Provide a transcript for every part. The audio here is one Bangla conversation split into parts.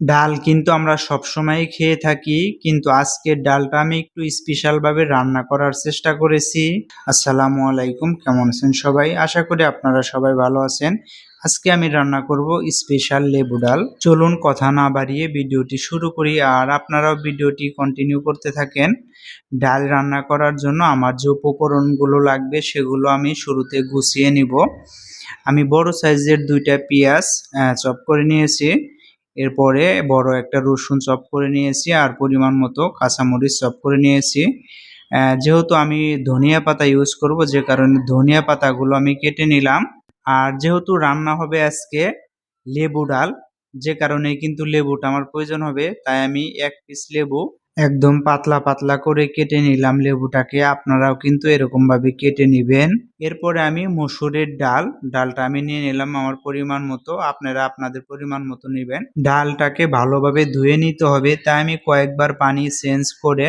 ডাল কিন্তু আমরা সবসময়ই খেয়ে থাকি, কিন্তু আজকের ডালটা আমি একটু স্পেশাল ভাবে রান্না করার চেষ্টা করেছি। আসসালামু আলাইকুম, কেমন আছেন সবাই? আশা করি আপনারা সবাই ভালো আছেন। আজকে আমি রান্না করব স্পেশাল লেবু ডাল। চলুন কথা না বাড়িয়ে ভিডিওটি শুরু করি, আর আপনারাও ভিডিওটি কন্টিনিউ করতে থাকেন। ডাল রান্না করার জন্য আমার যে উপকরণগুলো লাগবে সেগুলো আমি শুরুতে গুছিয়ে নিব। আমি বড় সাইজের 2টা পেঁয়াজ চপ করে নিয়েছি। এরপরে বড় একটা রসুন চপ করে নিয়েছি, আর পরিমাণ মতো কাঁচামরিচ চপ করে নিয়েছি। যেহেতু আমি ধনিয়া পাতা ইউজ করব, যে কারণে ধনিয়া পাতাগুলো আমি কেটে নিলাম। আর যেহেতু রান্না হবে আজকে লেবু ডাল, যে কারণে কিন্তু লেবুটা আমার প্রয়োজন হবে, তাই আমি 1 পিস লেবু একদম পাতলা পাতলা করে কেটে নিলাম লেবুটাকে। আপনারাও কিন্তু এরকম ভাবে কেটে নিবেন। এরপরে আমি মসুরের ডালটা আমি নিয়ে নিলাম আমার পরিমাণ মতো, আপনারা আপনাদের পরিমাণ মতো নেবেন। ডালটাকে ভালোভাবে ধুয়ে নিতে হবে, তাই আমি কয়েকবার পানি চেঞ্জ করে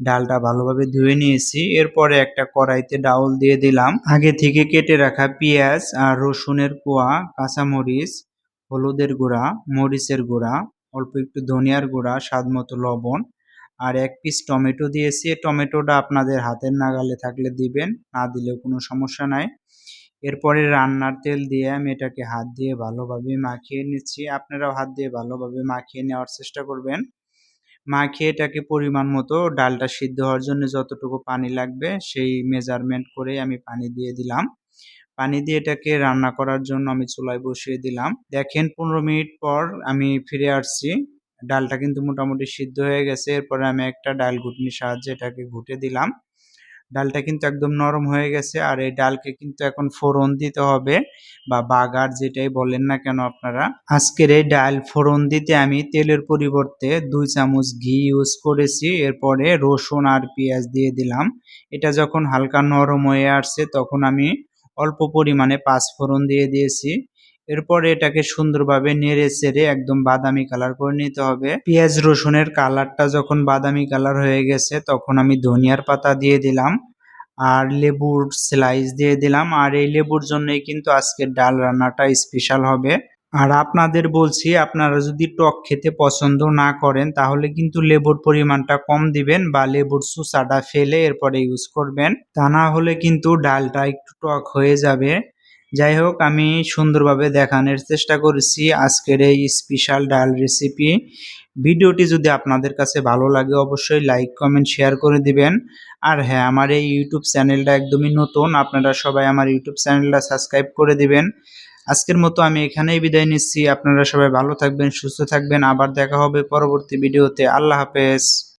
ডালটা ভালোভাবে ধুয়ে নিয়েছি। এরপরে একটা কড়াইতে ডাউল দিয়ে দিলাম আগে থেকে কেটে রাখা পেঁয়াজ আর রসুনের কোয়া, কাঁচামরিচ, হলুদের গুঁড়া, মরিচের গুঁড়া, অল্প একটু ধনিয়ার গুঁড়া, স্বাদ মতো লবণ, আর 1 পিস টমেটো দিয়েছি। টমেটোটা আপনাদের হাতের নাগালে থাকলে দিবেন, না দিলেও কোনো সমস্যা নাই। এরপরে রান্নার তেল দিয়ে আমি এটাকে হাত দিয়ে ভালোভাবে মাখিয়ে নিচ্ছি। আপনারাও হাত দিয়ে ভালোভাবে মাখিয়ে নেওয়ার চেষ্টা করবেন। মাখিয়ে এটাকে পরিমাণ মতো ডালটা সিদ্ধ হওয়ার জন্য যতটুকু পানি লাগবে সেই মেজারমেন্ট করে আমি পানি দিয়ে দিলাম। পানি দিয়ে এটাকে রান্না করার জন্য আমি চুলায় বসিয়ে দিলাম। দেখেন 15 মিনিট পর আমি ফিরে আসছি। ডালটা কিন্তু মোটামুটি সিদ্ধ হয়ে গেছে। এরপরে আমি একটা ডাল ঘুটনির সাহায্যে এটাকে ঘুটে দিলাম। ডালটা কিন্তু একদম নরম হয়ে গেছে, আর এই ডালকে কিন্তু এখন ফোড়ন দিতে হবে, বা বাগার যেটাই বলেন না কেন আপনারা। আজকের এই ডাল ফোড়ন দিতে আমি তেলের পরিবর্তে 2 চামচ ঘি ইউজ করেছি। এরপরে রসুন আর পেঁয়াজ দিয়ে দিলাম। এটা যখন হালকা নরম হয়ে আসছে তখন আমি অল্প পরিমাণে 5 ফোড়ন দিয়ে দিয়েছি। এরপরে এটাকে সুন্দরভাবে নেড়ে চেড়ে একদম বাদামি কালার করে নিতে হবে। পেঁয়াজ রসুনের কালারটা যখন বাদামি কালার হয়ে গেছে তখন আমি ধনিয়ার পাতা দিয়ে দিলাম, আর লেবুর স্লাইস দিয়ে দিলাম। আর এই লেবুর জন্যই কিন্তু আজকের ডাল রান্নাটা স্পেশাল হবে। আর আপনাদের বলছি, আপনারা যদি টক খেতে পছন্দ না করেন তাহলে কিন্তু লেবুর পরিমাণটা কম দিবেন, বা লেবুর চুচাটা ফেলে এরপরে ইউজ করবেন। তা না হলে কিন্তু ডালটা একটু টক হয়ে যাবে। যাই হোক, আমি সুন্দরভাবে দেখানোর চেষ্টা করেছি আজকের এই স্পেশাল ডাল রেসিপি। ভিডিওটি যদি আপনাদের কাছে ভালো লাগে অবশ্যই লাইক, কমেন্ট, শেয়ার করে দিবেন। আর হ্যাঁ, আমার এই ইউটিউব চ্যানেলটা একদমই নতুন, আপনারা সবাই আমার ইউটিউব চ্যানেলটা সাবস্ক্রাইব করে দিবেন। আজকের মতো আমি এখানেই বিদায় নিচ্ছি। আপনারা সবাই ভালো থাকবেন, সুস্থ থাকবেন। আবার দেখা হবে পরবর্তী ভিডিওতে। আল্লাহ হাফেজ।